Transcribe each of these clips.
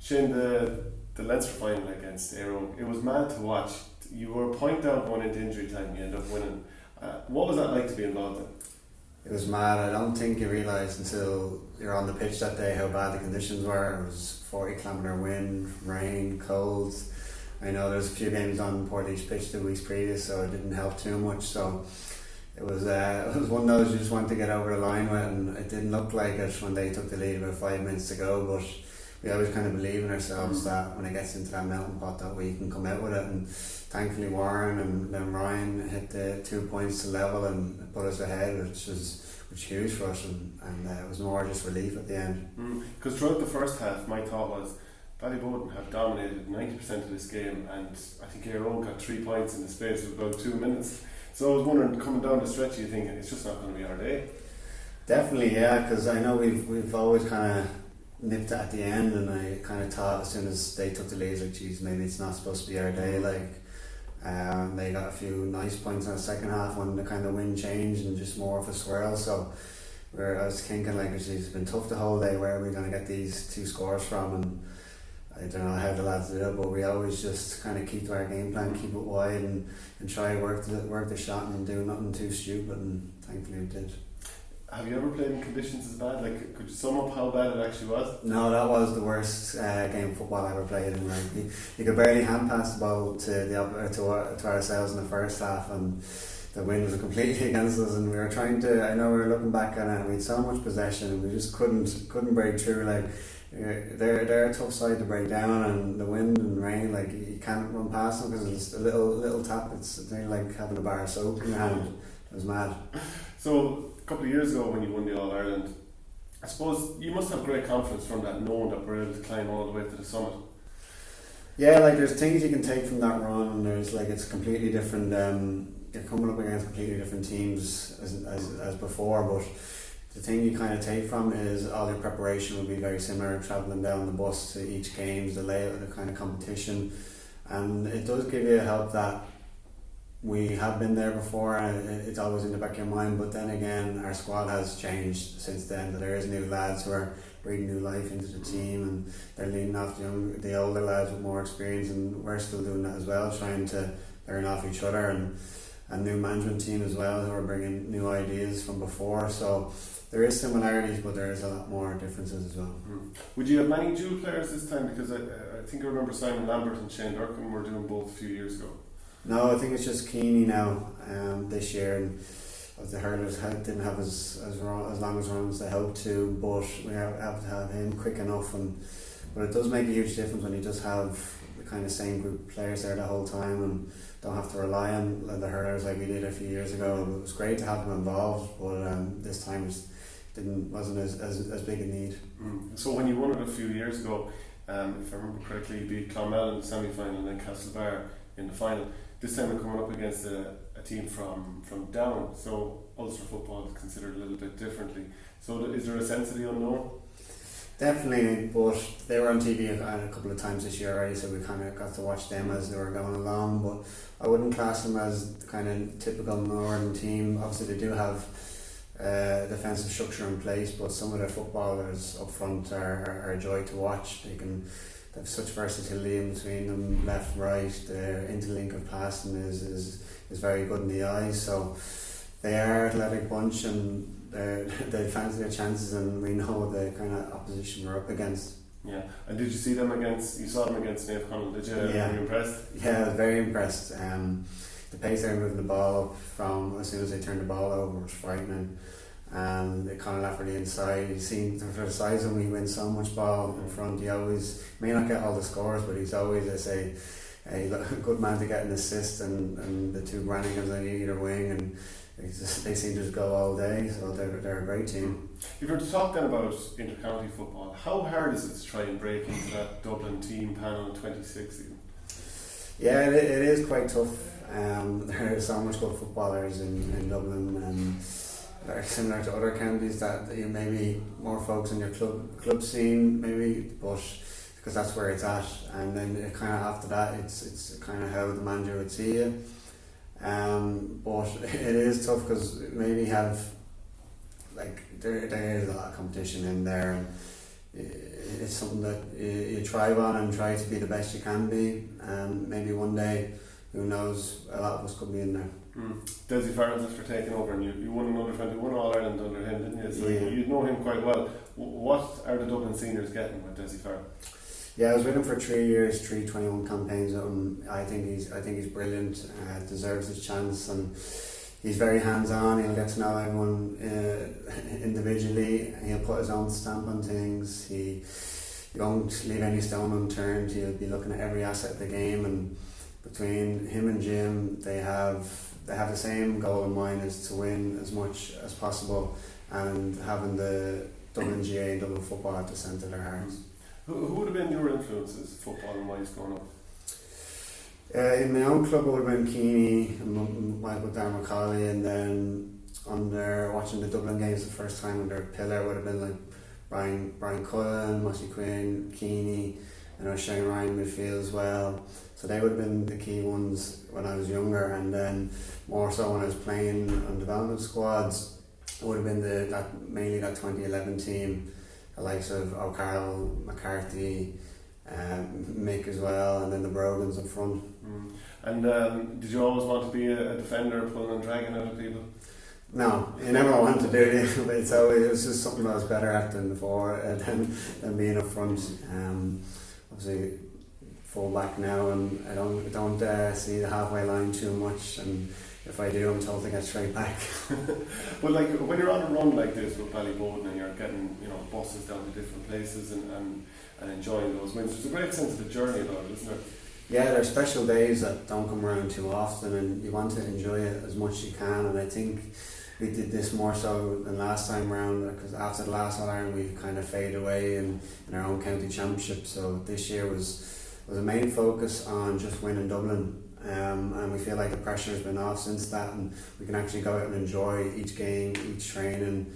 Shane, the Leinster final against Eire Og, it was mad to watch. You were a point down going into injury time, you ended up winning. What was that like to be involved in? It was mad. I don't think you realise until you're on the pitch that day how bad the conditions were. It was 40-kilometre wind, rain, cold. I know there's a few games on Portage pitch 2 weeks previous, so it didn't help too much. So it was one of those you just wanted to get over the line with, and it didn't look like it when they took the lead about 5 minutes to go. But we always kind of believe in ourselves that when it gets into that melting pot that we can come out with it. And thankfully Warren and then Ryan hit the 2 points to level and put us ahead, which was huge for us, and it was more just relief at the end. Because throughout the first half, my thought was Ballyboden have dominated 90% of this game, and I think Eire Og got 3 points in the space of about 2 minutes. So I was wondering, coming down the stretch, you think it's just not going to be our day? Definitely, yeah, because I know we've always kind of nipped it at the end, and I kind of thought as soon as they took the lead, like, geez, maybe it's not supposed to be our day. They got a few nice points in the second half when the kind of wind changed and just more of a swirl. So I was thinking, like, it's been tough the whole day. Where are we going to get these 2 scores from? And I don't know how the lads did it, but we always just kind of keep to our game plan, keep it wide, and try work the shot and do nothing too stupid. And thankfully we did. Have you ever played in conditions as bad? Like, could you sum up how bad it actually was? No, that was the worst game of football I ever played in. Like, you could barely hand pass the ball to ourselves in the first half, and the wind was completely against us. And we were trying to. I know we were looking back on it. We had so much possession, and we just couldn't break through. Like, they're a tough side to break down, and the wind and rain. Like, you can't run past them because it's a little tap. It's like having a bar of soap in your hand. It was mad. So, a couple of years ago when you won the All-Ireland, I suppose you must have great confidence from that, knowing that we're able to climb all the way to the summit. Yeah, like, there's things you can take from that run, and there's, like, it's completely different. You're coming up against completely different teams as before, but the thing you kind of take from it is all your preparation will be very similar, travelling down the bus to each games, the layout of the kind of competition, and it does give you a help that we have been there before, and it's always in the back of your mind. But then again, our squad has changed since then. There is new lads who are breathing new life into the team, and they're leading off the older lads with more experience, and we're still doing that as well, trying to learn off each other, and a new management team as well who are bringing new ideas from before. So there is similarities, but there is a lot more differences as well. Would you have many dual players this time? Because I think I remember Simon Lambert and Shane Durkin were doing both a few years ago. No, I think it's just Keeney now this year, and the hurlers didn't have as long as runs as they hoped to, but we have to have him quick enough, but it does make a huge difference when you just have the kind of same group of players there the whole time and don't have to rely on the hurlers like we did a few years ago. It was great to have them involved, but this time wasn't as big a need. So when you won it a few years ago, if I remember correctly, you beat Clonmel in the semi-final and then Castlebar in the final. This time we're coming up against a team from Down, so Ulster football is considered a little bit differently. So is there a sense of the unknown? Definitely, but they were on TV a couple of times this year already, so we kind of got to watch them as they were going along. But I wouldn't class them as the kind of typical northern team. Obviously they do have defensive structure in place, but some of their footballers up front are a joy to watch. They have such versatility in between them, left, right. The interlink of passing is very good in the eyes. So they are an athletic bunch, and they fancy their chances, and we know the kind of opposition we're up against. Yeah, and did you see them you saw them against Naomh Conaill, did you? Yeah. Were you impressed? Yeah, I was very impressed. The pace they were moving the ball up from as soon as they turned the ball over was frightening. And they kind of left for the inside. You see, for the size of him, he wins so much ball in front. He always may not get all the scores, but he's always, I say, a good man to get an assist. And the two Brannigans on either wing, and they seem to just go all day. So they're a great team. If you were to talk then about inter-county football, how hard is it to try and break into that Dublin team panel in 2016? Yeah, it is quite tough. There are so much good footballers in Dublin, and are similar to other counties that you maybe more folks in your club scene maybe, but because that's where it's at, and then it kind of after that it's kind of how the manager would see you. But it is tough because maybe have like there is a lot of competition in there, and it's something that you thrive on and try to be the best you can be. Maybe one day, who knows, a lot of us could be in there. Dessie Farrell, after taking over, and you won an under-21 All-Ireland under him, didn't you? So you know him quite well. What are the Dublin seniors getting with Dessie Farrell? Yeah, I was with him for 3 years, 3 21 campaigns. I think he's brilliant. Deserves his chance, and he's very hands-on. He'll get to know everyone individually. He'll put his own stamp on things. He won't leave any stone unturned. He'll be looking at every asset of the game, and between him and Jim, they have the same goal in mind, is to win as much as possible, and having the Dublin GA and Dublin football at the centre of their hearts. Who would have been your influences, football and wise, growing up? In my own club, it would have been Keane and Michael Darren McCauley, and then watching the Dublin games the first time under Pillar would have been like Brian Cullen, Mossy Quinn, Keane, Shane Ryan midfield as well. So they would have been the key ones when I was younger, and then more so when I was playing on development squads, it would have been mainly that 2011 team, the likes of O'Carroll, McCarthy, Mick as well, and then the Brogans up front. And did you always want to be a defender, pulling and dragging out of people? No, you never want to do it. It was just something I was better at than before, than being up front. Obviously, full back now, and I don't see the halfway line too much, and if I do, I'm told to get straight back. But like when you're on a run like this with Ballyboden, and you're getting buses down to different places and enjoying those wins, there's a great sense of the journey about it, isn't there? Yeah, there are special days that don't come around too often, and you want to enjoy it as much as you can. And I think we did this more so than last time round, because after the last All-Ireland we kind of faded away in our own county championship. So this year was a main focus on just winning Dublin. And we feel like the pressure has been off since that, and we can actually go out and enjoy each game, each training.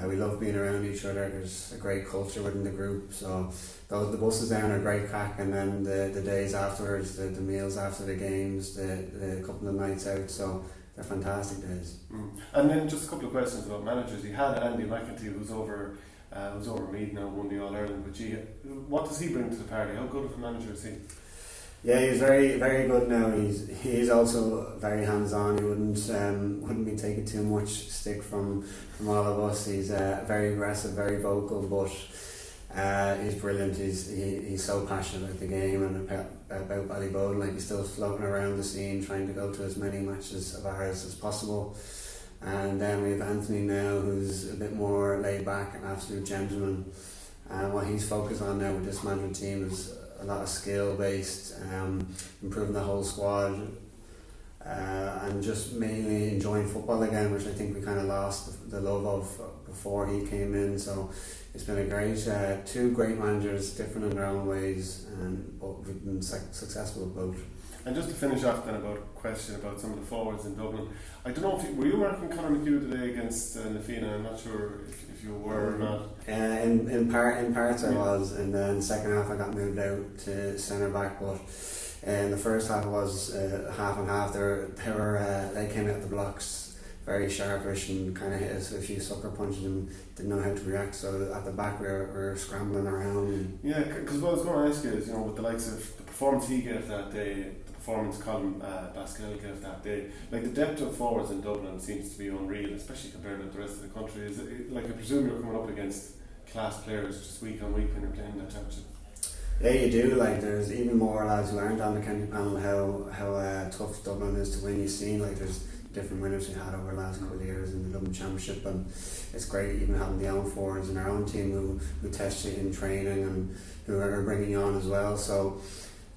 We love being around each other. There's a great culture within the group, so the buses down are great crack, and then the days afterwards, the meals after the games, the couple of nights out, so they're fantastic days. And then just a couple of questions about managers. You had Andy McEntee, who's over Meath now, won the All-Ireland with you. What does he bring to the party? How good of a manager is he? Yeah, he's very, very good now. He's also very hands-on. He wouldn't be taking too much stick from all of us. He's very aggressive, very vocal, but he's brilliant. He's so passionate about the game and about Ballyboden. Like, he's still floating around the scene, trying to go to as many matches of ours as possible. And then we have Anthony now, who's a bit more laid back, an absolute gentleman. And what he's focused on now with this management team is a lot of skill based, improving the whole squad, and just mainly enjoying football again, which I think we kind of lost the love of before he came in. So it's been a great, two great managers, different in their own ways, but we've been successful with both. And just to finish off then about a question about some of the forwards in Dublin, I don't know if were you marking Conor McHugh today against Nafina? I'm not sure if you were or not. In parts I was, and then second half I got moved out to centre back, but in the first half it was half and half. They came out the blocks very sharpish and kind of hit us with a few sucker punches and didn't know how to react. So at the back we were scrambling around. Yeah, because what I was going to ask you is, with the likes of the performance he gave that day, the performance Colin Pascal gave that day, like the depth of forwards in Dublin seems to be unreal, especially compared to the rest of the country. Is it, like, I presume you're coming up against class players just week on week when you're playing that championship? Yeah, you do. Like, there's even more lads who aren't on the county panel how tough Dublin is to win. You've seen, like, there's different winners we had over the last couple of years in the Dublin Championship, and it's great even having the own forwards in our own team who test you in training and who are bringing you on as well. So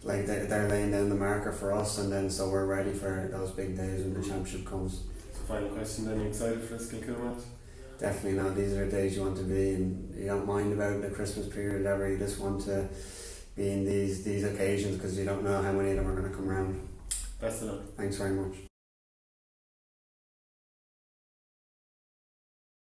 like they're laying down the marker for us, and then so we're ready for those big days when the championship comes. So final question then, are you excited for this Kilcoo match? Definitely not. These are the days you want to be, and you don't mind about the Christmas period ever. You just want to be in these occasions because you don't know how many of them are going to come around. Best of luck. Thanks very much.